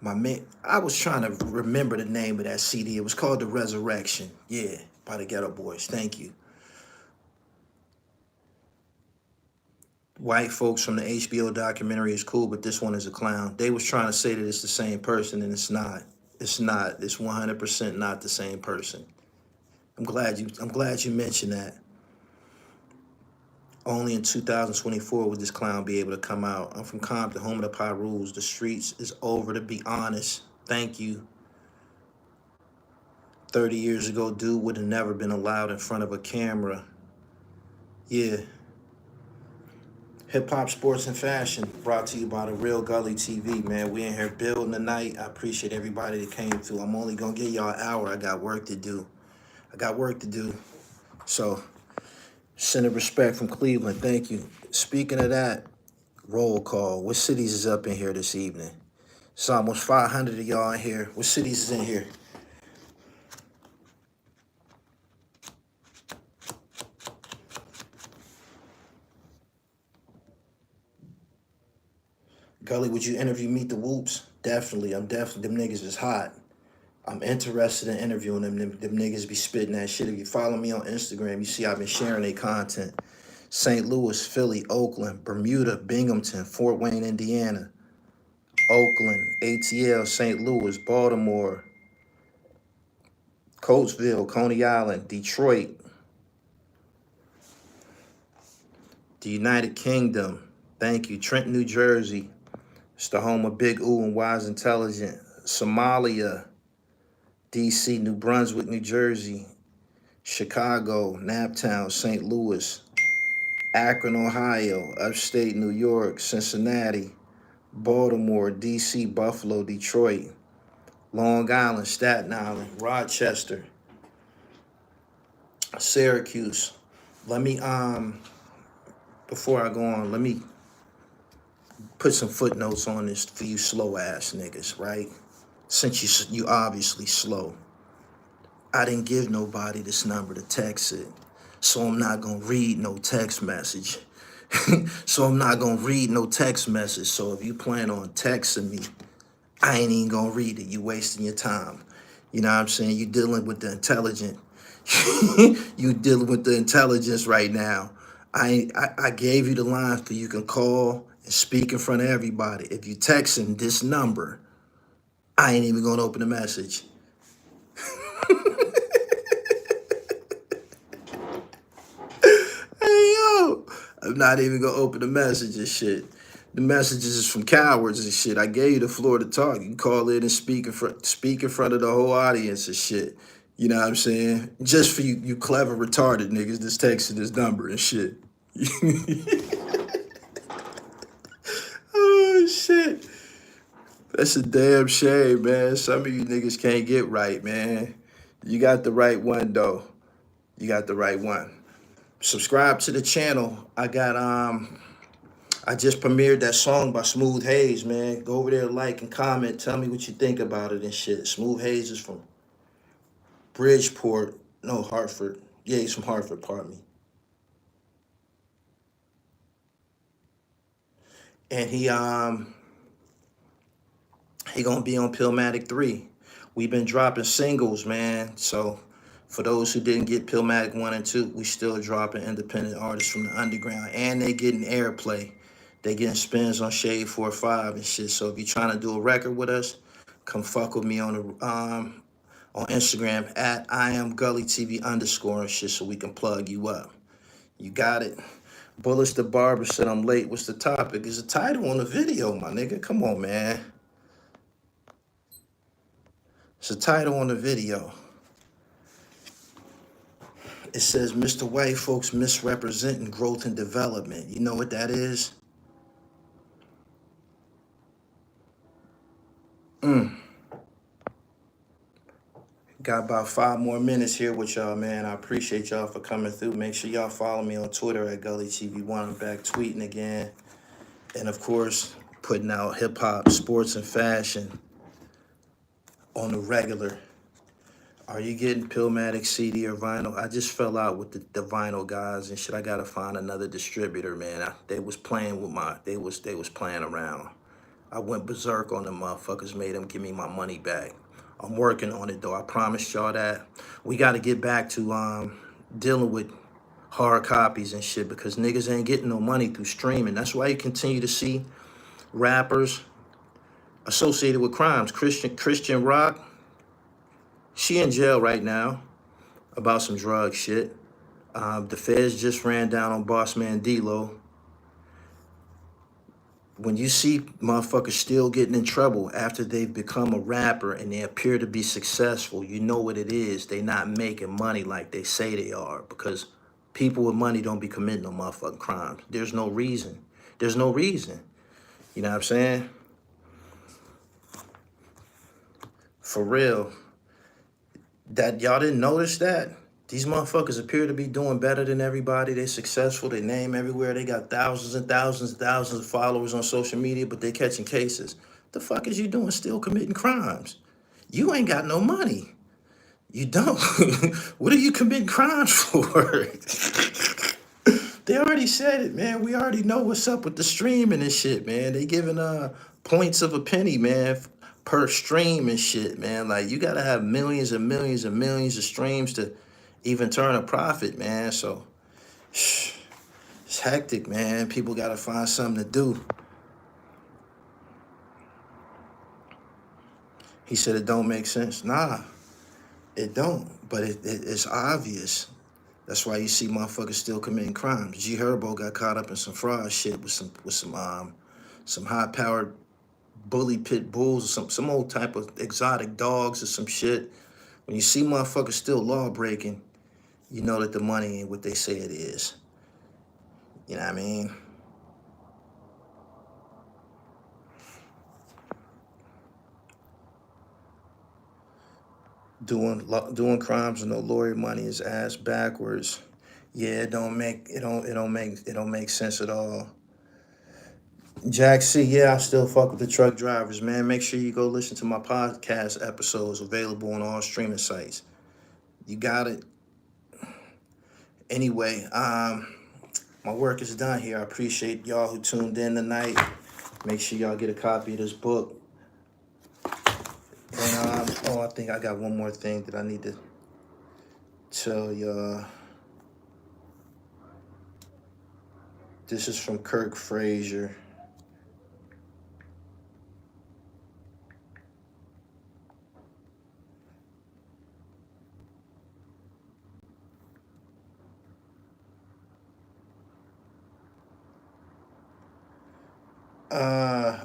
My man, I was trying to remember the name of that CD. It was called The Resurrection. Yeah, by the Ghetto Boys. Thank you. Whyte Folks from the HBO documentary is cool, but this one is a clown. They was trying to say that it's the same person, and it's not. It's not. It's 100% not the same person. I'm glad you mentioned that. Only in 2024 would this clown be able to come out. I'm from Compton, home of the Pie Rules. The streets is over, to be honest. Thank you. 30 years ago, dude would have never been allowed in front of a camera. Yeah. Hip Hop, Sports, and Fashion, brought to you by the Real Gully TV, man. We in here building tonight. I appreciate everybody that came through. I'm only going to give y'all an hour. I got work to do. So, send a respect from Cleveland. Thank you. Speaking of that, roll call. What cities is up in here this evening? It's almost 500 of y'all in here. What cities is in here? Gully, would you interview Meet the Whoops? Definitely. Them niggas is hot. I'm interested in interviewing them. Them niggas be spitting that shit. If you follow me on Instagram, you see I've been sharing their content. St. Louis, Philly, Oakland, Bermuda, Binghamton, Fort Wayne, Indiana, Oakland, ATL, St. Louis, Baltimore, Coatesville, Coney Island, Detroit, the United Kingdom. Thank you. Trenton, New Jersey. It's the home of Big Ooh and Wise Intelligent. Somalia, DC, New Brunswick, New Jersey, Chicago, Naptown, St. Louis, Akron, Ohio, upstate New York, Cincinnati, Baltimore, DC, Buffalo, Detroit, Long Island, Staten Island, Rochester, Syracuse. Let me, before I go on, let me put some footnotes on this for you slow ass niggas, right? Since you obviously slow. I didn't give nobody this number to text it, so I'm not gonna read no text message. So if you plan on texting me, I ain't even gonna read it. You wasting your time. You know what I'm saying? You dealing with the intelligent. You dealing with the intelligence right now. I gave you the line so you can call and speak in front of everybody. If you texting this number, I ain't even gonna open the message. Hey yo, I'm not even gonna open the message and shit. The messages is from cowards and shit. I gave you the floor to talk. You can call in and speak in front of the whole audience and shit. You know what I'm saying? Just for you clever retarded niggas that's texting this number and shit. Oh shit. That's a damn shame, man. Some of you niggas can't get right, man. You got the right one though. You got the right one. Subscribe to the channel. I just premiered that song by Smooth Hayes, man. Go over there, like and comment. Tell me what you think about it and shit. Smooth Hayes is from Bridgeport. No, Hartford. Yeah, he's from Hartford, pardon me. And he gonna be on PILLMATIC 3. We've been dropping singles, man. So For those who didn't get PILLMATIC 1 and 2, we still dropping independent artists from the underground. And they getting airplay. They getting spins on Shade 4-5 and shit. So if you're trying to do a record with us, come fuck with me on the on Instagram at IamGullyTV_ and shit so we can plug you up. You got it. Bullets the Barber said I'm late. What's the topic? It's a title on the video, my nigga. Come on, man. It's a title on the video. It says Mr. Whyte Folks misrepresenting growth and development. You know what that is? Got about 5 more minutes here with y'all, man. I appreciate y'all for coming through. Make sure y'all follow me on Twitter at GullyTV1. I'm back tweeting again. And of course, putting out hip-hop, sports, and fashion on the regular. Are you getting PILLMATIC CD or vinyl? I just fell out with the vinyl guys and shit. I gotta find another distributor, man. They was playing with they was playing around. I went berserk on them motherfuckers, made them give me my money back. I'm working on it though. I promised y'all that. We gotta get back to dealing with hard copies and shit because niggas ain't getting no money through streaming. That's why you continue to see rappers associated with crimes. Christian Rock, she in jail right now about some drug shit. The feds just ran down on boss man D-Lo. When you see motherfuckers still getting in trouble after they've become a rapper and they appear to be successful, you know what it is. They not making money like they say they are because people with money don't be committing no motherfucking crimes. There's no reason. There's no reason. You know what I'm saying? For real. That y'all didn't notice that? These motherfuckers appear to be doing better than everybody. They're successful. They name everywhere. They got thousands and thousands and thousands of followers on social media, but they catching cases. The fuck is you doing still committing crimes? You ain't got no money. You don't. What are you committing crimes for? They already said it, man. We already know what's up with the streaming and shit, man. They giving points of a penny, man, per stream and shit, man. Like, you got to have millions and millions and millions of streams to even turn a profit, man. So it's hectic, man. People got to find something to do. He said it don't make sense. Nah, it don't. But it's obvious. That's why you see motherfuckers still committing crimes. G Herbo got caught up in some fraud shit with some high-powered bully pit bulls or some old type of exotic dogs or some shit. When you see motherfuckers still law breaking, you know that the money ain't what they say it is. You know what I mean? Doing crimes with no lawyer money is ass backwards. Yeah, it don't make sense at all. Jack C, yeah, I still fuck with the truck drivers, man. Make sure you go listen to my podcast episodes available on all streaming sites. You got it. Anyway, my work is done here. I appreciate y'all who tuned in tonight. Make sure y'all get a copy of this book. And I think I got one more thing that I need to tell y'all. This is from Kirk Frazier.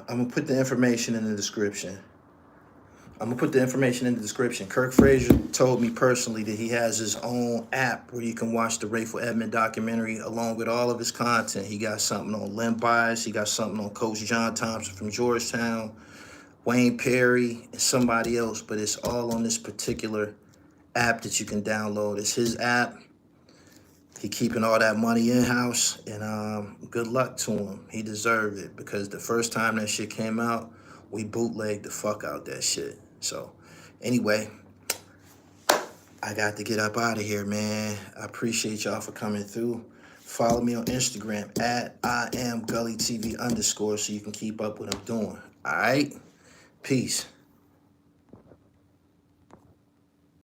I'm gonna put the information in the description. Kirk Frazier told me personally that he has his own app where you can watch the Rayful Edmond documentary along with all of his content. He got something on Len Bias, he got something on Coach John Thompson from Georgetown, Wayne Perry, and somebody else, but it's all on this particular app that you can download. It's his app. He keeping all that money in-house, and good luck to him. He deserved it because the first time that shit came out, we bootlegged the fuck out that shit. So, anyway, I got to get up out of here, man. I appreciate y'all for coming through. Follow me on Instagram at IamGullyTV_ so you can keep up what I'm doing. All right? Peace.